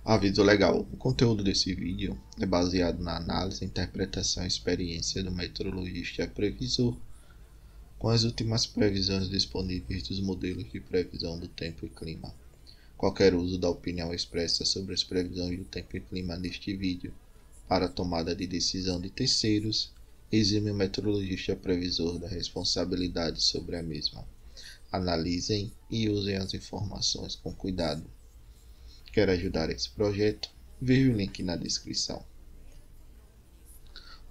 Aviso legal: o conteúdo desse vídeo é baseado na análise, interpretação e experiência do meteorologista e previsor, com as últimas previsões disponíveis dos modelos de previsão do tempo e clima. Qualquer uso da opinião expressa sobre as previsões do tempo e clima neste vídeo para tomada de decisão de terceiros exime o meteorologista e previsor da responsabilidade sobre a mesma. Analisem e usem as informações com cuidado. Quer ajudar esse projeto? Veja o link na descrição.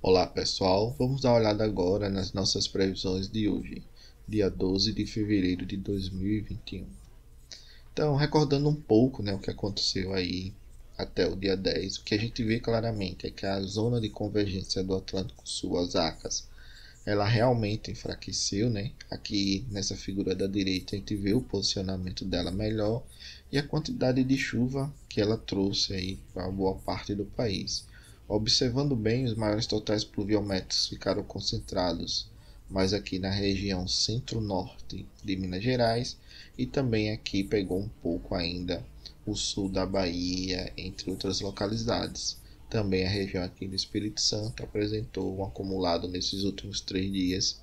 Olá pessoal, vamos dar uma olhada agora nas nossas previsões de hoje, dia 12 de fevereiro de 2021. Então, recordando um pouco, o que aconteceu aí até o dia 10, o que a gente vê claramente é que a zona de convergência do Atlântico Sul, as ACAS, ela realmente enfraqueceu, Aqui nessa figura da direita a gente vê o posicionamento dela melhor e a quantidade de chuva que ela trouxe aí para boa parte do país. Observando bem, os maiores totais pluviométricos ficaram concentrados mais aqui na região centro-norte de Minas Gerais e também aqui pegou um pouco ainda o sul da Bahia, entre outras localidades. Também a região aqui do Espírito Santo apresentou um acumulado nesses últimos 3 dias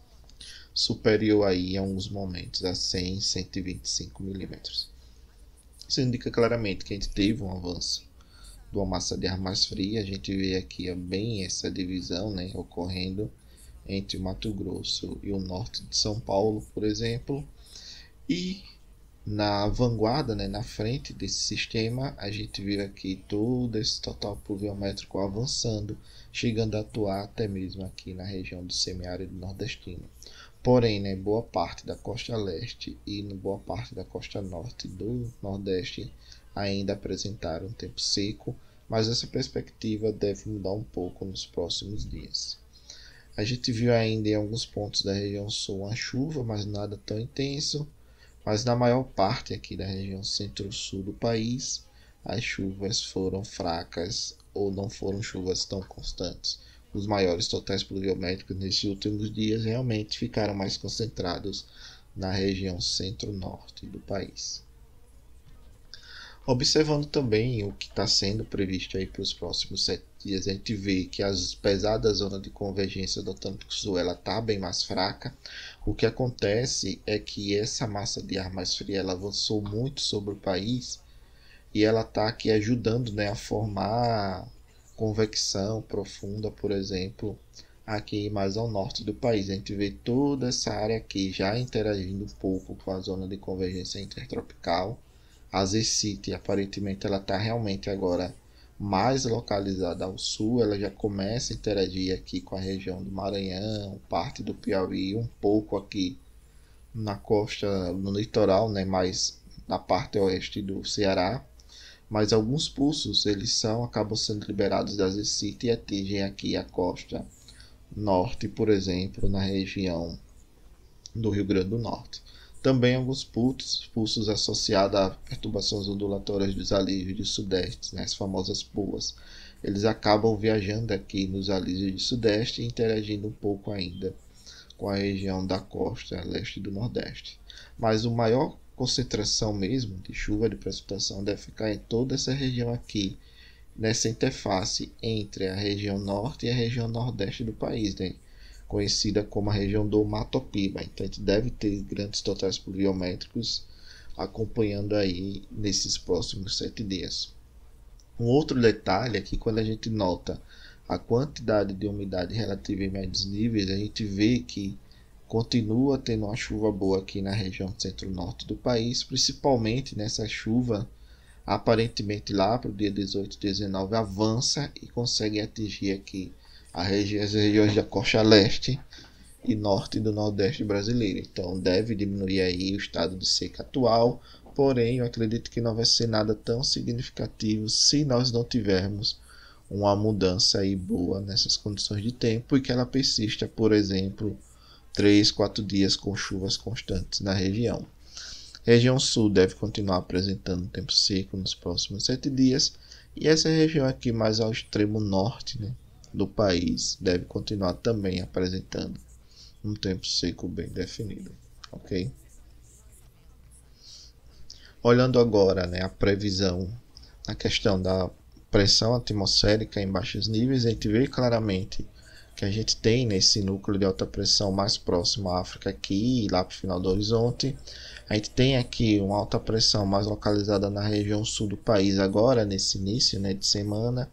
superior aí em alguns momentos a 100, 125 milímetros. Isso indica claramente que a gente teve um avanço de uma massa de ar mais fria. A gente vê aqui bem essa divisão ocorrendo entre o Mato Grosso e o norte de São Paulo, por exemplo. E na vanguarda, na frente desse sistema, a gente viu aqui todo esse total pluviométrico avançando, chegando a atuar até mesmo aqui na região do semiárido nordestino. Porém, boa parte da costa leste e boa parte da costa norte do nordeste ainda apresentaram um tempo seco, mas essa perspectiva deve mudar um pouco nos próximos dias. A gente viu ainda em alguns pontos da região sul uma chuva, mas nada tão intenso. Mas na maior parte aqui da região centro-sul do país, as chuvas foram fracas ou não foram chuvas tão constantes. Os maiores totais pluviométricos nesses últimos dias realmente ficaram mais concentrados na região centro-norte do país. Observando também o que está sendo previsto aí para os próximos 7 dias, a gente vê que apesar da zona de convergência do Atlântico Sul ela está bem mais fraca. O que acontece é que essa massa de ar mais fria ela avançou muito sobre o país e ela está aqui ajudando a formar convecção profunda, por exemplo, aqui mais ao norte do país. A gente vê toda essa área aqui já interagindo um pouco com a zona de convergência intertropical. A Z-City, aparentemente, ela está realmente agora mais localizada ao sul. Ela já começa a interagir aqui com a região do Maranhão, parte do Piauí, um pouco aqui na costa, no litoral, mais na parte oeste do Ceará. Mas alguns pulsos, acabam sendo liberados da Z-City e atingem aqui a costa norte, por exemplo, na região do Rio Grande do Norte. Também alguns pulsos associados a perturbações ondulatórias dos alívios do sudeste, as famosas POAs. Eles acabam viajando aqui nos alívios do sudeste e interagindo um pouco ainda com a região da costa leste do nordeste. Mas a maior concentração mesmo de chuva, de precipitação, deve ficar em toda essa região aqui, nessa interface entre a região norte e a região nordeste do país, conhecida como a região do Mato Piba. Então a gente deve ter grandes totais pluviométricos acompanhando aí nesses próximos 7 dias. Um outro detalhe é que quando a gente nota a quantidade de umidade relativa em médios níveis, a gente vê que continua tendo uma chuva boa aqui na região centro-norte do país, principalmente nessa chuva. Aparentemente lá para o dia 18 e 19 avança e consegue atingir aqui as regiões da costa leste e norte do nordeste brasileiro. Então deve diminuir aí o estado de seca atual, porém eu acredito que não vai ser nada tão significativo se nós não tivermos uma mudança aí boa nessas condições de tempo e que ela persista, por exemplo, 3, 4 dias com chuvas constantes na região. Região sul deve continuar apresentando tempo seco nos próximos 7 dias e essa região aqui mais ao extremo norte, do país deve continuar também apresentando um tempo seco bem definido, ok? Olhando agora a previsão a questão da pressão atmosférica em baixos níveis, a gente vê claramente que a gente tem nesse núcleo de alta pressão mais próximo à África aqui, lá para o final do horizonte. A gente tem aqui uma alta pressão mais localizada na região sul do país agora, nesse início, né, de semana.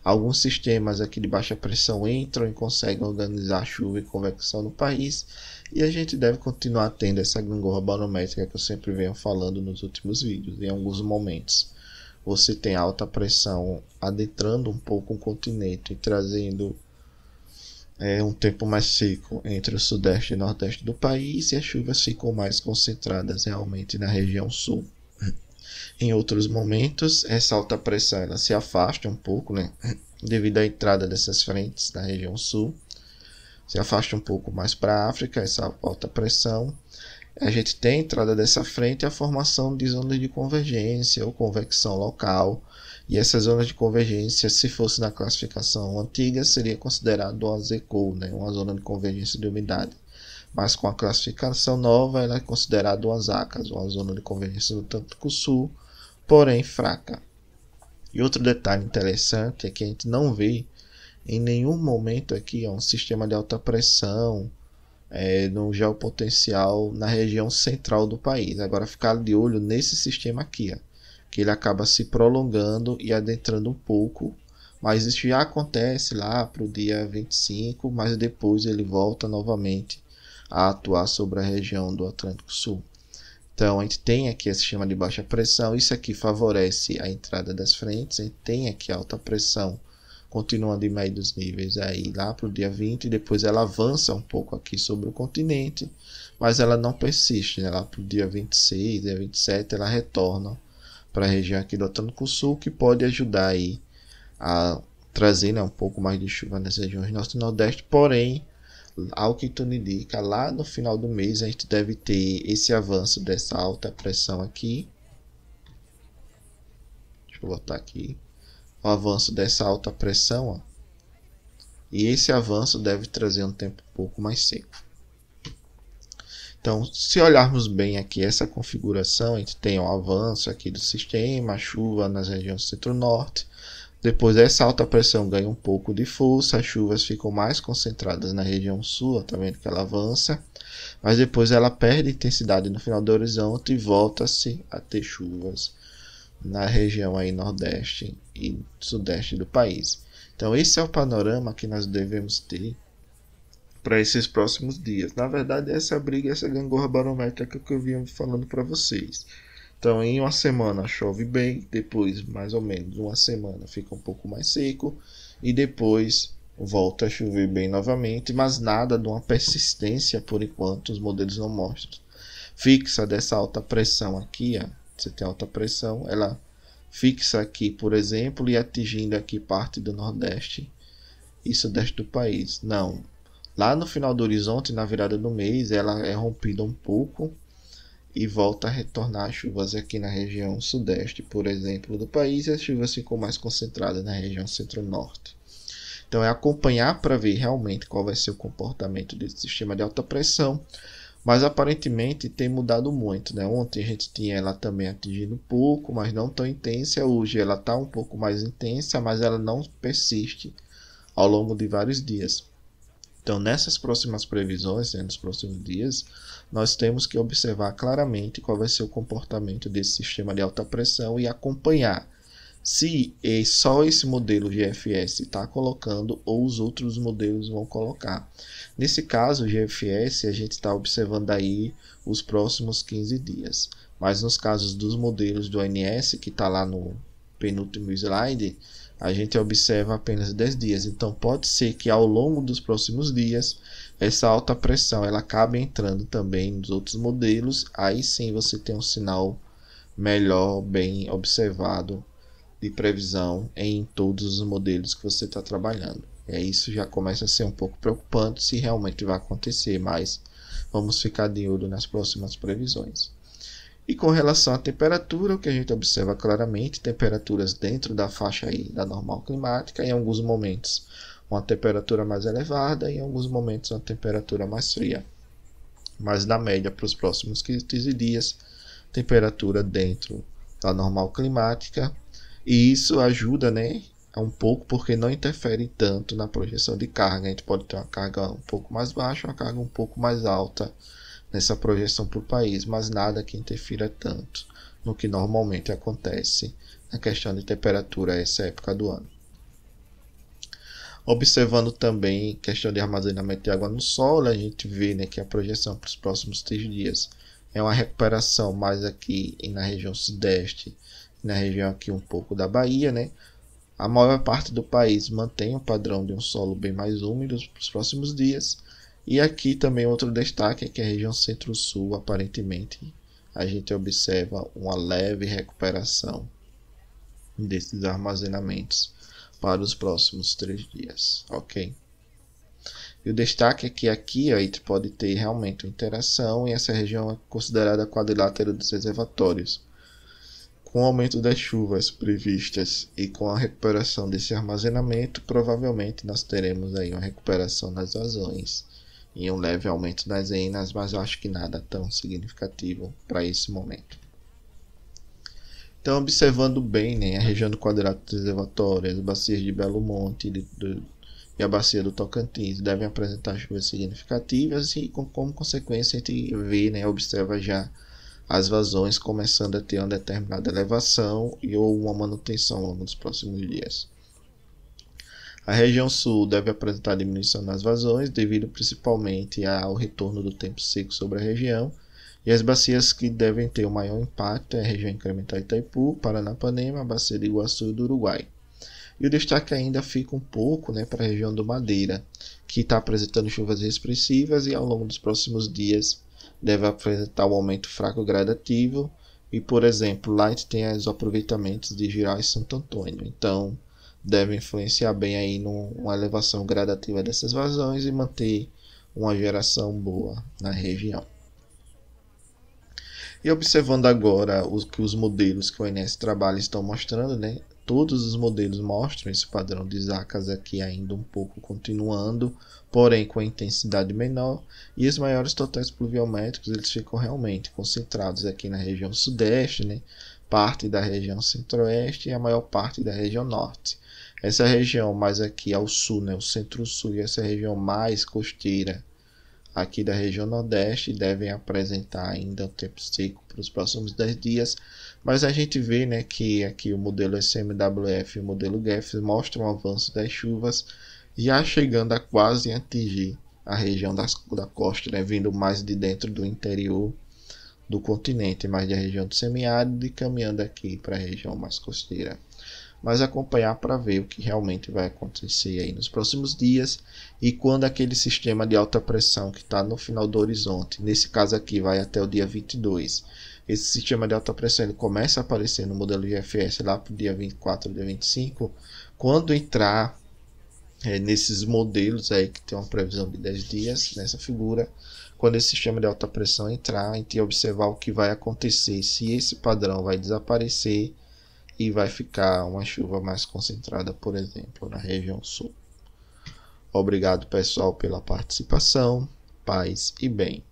Alguns sistemas aqui de baixa pressão entram e conseguem organizar chuva e convecção no país. E a gente deve continuar tendo essa gangorra barométrica que eu sempre venho falando nos últimos vídeos, em alguns momentos. Você tem alta pressão adentrando um pouco o continente e trazendo um tempo mais seco entre o sudeste e nordeste do país, e as chuvas ficam mais concentradas realmente na região sul. Em outros momentos, essa alta pressão ela se afasta um pouco, né, devido à entrada dessas frentes na região sul. Se afasta um pouco mais para a África, essa alta pressão. A gente tem a entrada dessa frente e a formação de zonas de convergência ou convecção local. E essas zonas de convergência, se fosse na classificação antiga, seria considerado uma ZCO, né? Uma zona de convergência de umidade. Mas com a classificação nova, ela é considerada uma ZACAS, uma zona de convergência do Atlântico Sul, porém fraca. E outro detalhe interessante é que a gente não vê em nenhum momento aqui um sistema de alta pressão no geopotencial na região central do país. Agora ficar de olho nesse sistema aqui, ó, que ele acaba se prolongando e adentrando um pouco, mas isso já acontece lá para o dia 25, mas depois ele volta novamente a atuar sobre a região do Atlântico Sul. Então a gente tem aqui esse sistema de baixa pressão, isso aqui favorece a entrada das frentes, a gente tem aqui alta pressão continuando em médios níveis aí lá para o dia 20, e depois ela avança um pouco aqui sobre o continente, mas ela não persiste, né? Lá para o dia 26, dia 27 ela retorna para a região aqui do Atlântico Sul, que pode ajudar aí a trazer, né, um pouco mais de chuva nas regiões norte e nordeste, porém, ao que tudo indica, lá no final do mês a gente deve ter esse avanço dessa alta pressão aqui. Deixa eu botar aqui. O avanço dessa alta pressão, ó, e esse avanço deve trazer um tempo um pouco mais seco. Então, se olharmos bem aqui essa configuração, a gente tem o avanço aqui do sistema, a chuva nas regiões centro-norte. Depois essa alta pressão ganha um pouco de força, as chuvas ficam mais concentradas na região sul, tá vendo que ela avança. Mas depois ela perde intensidade no final do horizonte e volta-se a ter chuvas na região aí nordeste e sudeste do país. Então esse é o panorama que nós devemos ter para esses próximos dias. Na verdade, essa briga, essa gangorra barométrica que eu vinha falando para vocês. Então em uma semana chove bem, depois mais ou menos uma semana fica um pouco mais seco e depois volta a chover bem novamente, mas nada de uma persistência por enquanto os modelos não mostram. Fixa dessa alta pressão aqui, ó, você tem alta pressão, ela fixa aqui, por exemplo, e atingindo aqui parte do nordeste e sudeste do país. Não, lá no final do horizonte, na virada do mês, ela é rompida um pouco e volta a retornar chuvas aqui na região sudeste, por exemplo, do país, e as chuvas ficam mais concentradas na região centro-norte. Então é acompanhar para ver realmente qual vai ser o comportamento desse sistema de alta pressão, mas aparentemente tem mudado muito, né? Ontem a gente tinha ela também atingindo um pouco, mas não tão intensa. Hoje ela está um pouco mais intensa, mas ela não persiste ao longo de vários dias. Então nessas próximas previsões, né, nos próximos dias, nós temos que observar claramente qual vai ser o comportamento desse sistema de alta pressão e acompanhar se só esse modelo GFS está colocando ou os outros modelos vão colocar. Nesse caso, o GFS, a gente está observando aí os próximos 15 dias. Mas nos casos dos modelos do ONS, que está lá no penúltimo slide, a gente observa apenas 10 dias. Então pode ser que ao longo dos próximos dias, essa alta pressão ela acabe entrando também nos outros modelos. Aí sim você tem um sinal melhor, bem observado, de previsão em todos os modelos que você está trabalhando. Isso já começa a ser um pouco preocupante se realmente vai acontecer, mas vamos ficar de olho nas próximas previsões. E com relação à temperatura, o que a gente observa claramente, temperaturas dentro da faixa aí da normal climática, em alguns momentos uma temperatura mais elevada, e em alguns momentos uma temperatura mais fria. Mas na média para os próximos 15 dias, temperatura dentro da normal climática, E isso ajuda, né, a um pouco, porque não interfere tanto na projeção de carga. A gente pode ter uma carga um pouco mais baixa, uma carga um pouco mais alta nessa projeção para o país, mas nada que interfira tanto no que normalmente acontece na questão de temperatura essa época do ano. Observando também questão de armazenamento de água no solo, a gente vê, né, que a projeção para os próximos 3 dias é uma recuperação mais aqui na região sudeste, na região aqui um pouco da Bahia, né? A maior parte do país mantém o padrão de um solo bem mais úmido para os próximos dias. E aqui também outro destaque é que a região centro-sul, aparentemente, a gente observa uma leve recuperação desses armazenamentos para os próximos 3 dias, ok? E o destaque é que aqui a gente pode ter realmente uma interação e essa região é considerada quadrilátero dos reservatórios. Com o aumento das chuvas previstas e com a recuperação desse armazenamento, provavelmente nós teremos aí uma recuperação nas vazões e um leve aumento das ENAs, mas eu acho que nada tão significativo para esse momento. Então, observando bem, né, a região do quadrilátero dos reservatórios, as bacias de Belo Monte e a bacia do Tocantins devem apresentar chuvas significativas e, como consequência, a gente vê, né, observa já as vazões começando a ter uma determinada elevação e ou uma manutenção ao longo dos próximos dias. A região sul deve apresentar diminuição nas vazões, devido principalmente ao retorno do tempo seco sobre a região. E as bacias que devem ter o maior impacto é a região incremental Itaipu, Paranapanema, a bacia de Iguaçu e do Uruguai. E o destaque ainda fica um pouco, né, para a região do Madeira, que está apresentando chuvas expressivas e ao longo dos próximos dias deve apresentar um aumento fraco gradativo. E, por exemplo, lá a gente tem os aproveitamentos de Giral e Santo Antônio. Então, deve influenciar bem aí numa elevação gradativa dessas vazões e manter uma geração boa na região. E observando agora que os modelos que o INS trabalha estão mostrando, né? Todos os modelos mostram esse padrão de Zacas aqui ainda um pouco continuando, porém com a intensidade menor, e os maiores totais pluviométricos eles ficam realmente concentrados aqui na região sudeste, né? Parte da região centro-oeste e a maior parte da região norte. Essa região mais aqui ao sul, né? O centro-sul, e essa região mais costeira aqui da região nordeste devem apresentar ainda o tempo seco para os próximos 10 dias, mas a gente vê, né, que aqui o modelo SMWF e o modelo GEF mostram o avanço das chuvas, já chegando a quase atingir a região da costa, né, vindo mais de dentro do interior do continente, mais da região do semiárido e caminhando aqui para a região mais costeira. Mas acompanhar para ver o que realmente vai acontecer aí nos próximos dias e quando aquele sistema de alta pressão que está no final do horizonte, nesse caso aqui vai até o dia 22, esse sistema de alta pressão ele começa a aparecer no modelo GFS lá para o dia 24, dia 25, quando entrar nesses modelos aí que tem uma previsão de 10 dias nessa figura, quando esse sistema de alta pressão entrar, a gente observar o que vai acontecer, se esse padrão vai desaparecer e vai ficar uma chuva mais concentrada, por exemplo, na região sul. Obrigado, pessoal, pela participação. Paz e bem.